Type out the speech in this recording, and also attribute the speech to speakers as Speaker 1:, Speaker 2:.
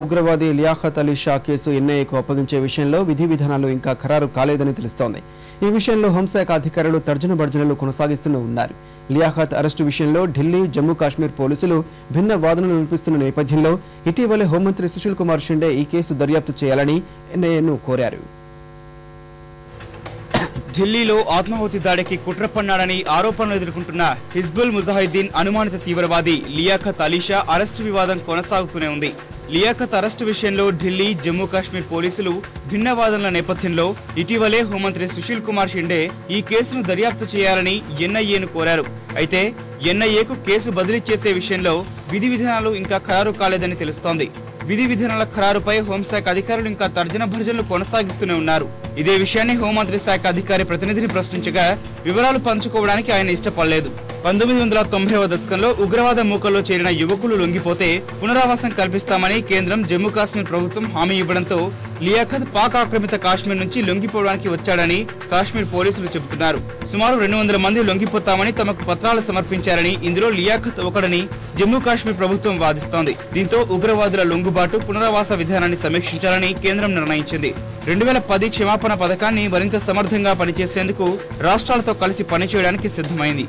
Speaker 1: ఉగ్రవాది లియాఖత్ అలీ షా కేసు ఎన్ఐఏకు అప్పగించే విషయంలో విధి విధానాలు ఇంకా ఖరారు కాలేదని తెలుస్తోంది. ఈ విషయంలో హోంశాఖ అధికారులు తర్జన భర్జనలు కొనసాగిస్తూనే ఉన్నారు. లియాఖత్ అరెస్టు విషయంలో ఢిల్లీ, జమ్మూ కాశ్మీర్ పోలీసులు భిన్న వాదనలు వినిపిస్తున్న నేపథ్యంలో ఇటీవలే హోంమంత్రి సుశీల్ కుమార్ షిండే ఈ కేసు దర్యాప్తు చేయాలని ఎన్ఐఏను కోరారు.
Speaker 2: ఢిల్లీలో ఆత్మాహుతి దాడికి కుట్ర పన్నాడని ఆరోపణలు ఎదుర్కొంటున్న హిజ్బుల్ ముజాహిద్దీన్ అనుమానిత తీవ్రవాది లియాఖత్ అలీ షా అరెస్టు వివాదం కొనసాగుతూనే ఉంది. లియాఖత్ అరెస్టు విషయంలో ఢిల్లీ, జమ్మూ కాశ్మీర్ పోలీసులు భిన్న వాదనల నేపథ్యంలో ఇటీవలే హోంమంత్రి సుశీల్ కుమార్ షిండే ఈ కేసును దర్యాప్తు చేయాలని ఎన్ఐఏను కోరారు. అయితే ఎన్ఐఏకు కేసు బదిలీ చేసే విషయంలో విధి విధానాలు ఇంకా ఖరారు కాలేదని తెలుస్తోంది. విధి విధానాల ఖరారుపై హోంశాఖ అధికారులు ఇంకా తర్జన భర్జనలు కొనసాగిస్తూనే ఉన్నారు. ఇదే విషయాన్ని హోంమంత్రి శాఖ అధికారి ప్రతినిధిని ప్రశ్నించగా వివరాలు పంచుకోవడానికి ఆయన ఇష్టపడలేదు. 1990వ దశకంలో ఉగ్రవాద మూకల్లో చేరిన యువకులు లొంగిపోతే పునరావాసం కల్పిస్తామని కేంద్రం, జమ్మూ కాశ్మీర్ ప్రభుత్వం హామీ ఇవ్వడంతో లియాఖత్ పాక్ ఆక్రమిత కాశ్మీర్ నుంచి లొంగిపోవడానికి వచ్చాడని కాశ్మీర్ పోలీసులు చెబుతున్నారు. సుమారు 200 మంది లొంగిపోతామని తమకు పత్రాలు సమర్పించారని, ఇందులో లియాఖత్ ఒకడని జమ్మూ కాశ్మీర్ ప్రభుత్వం వాదిస్తోంది. దీంతో ఉగ్రవాదుల లొంగుబాటు, పునరావాస విధానాన్ని సమీక్షించాలని కేంద్రం నిర్ణయించింది. 2010 క్షమాపణ పథకాన్ని మరింత సమర్థంగా పనిచేసేందుకు రాష్ట్రాలతో కలిసి పనిచేయడానికి సిద్ధమైంది.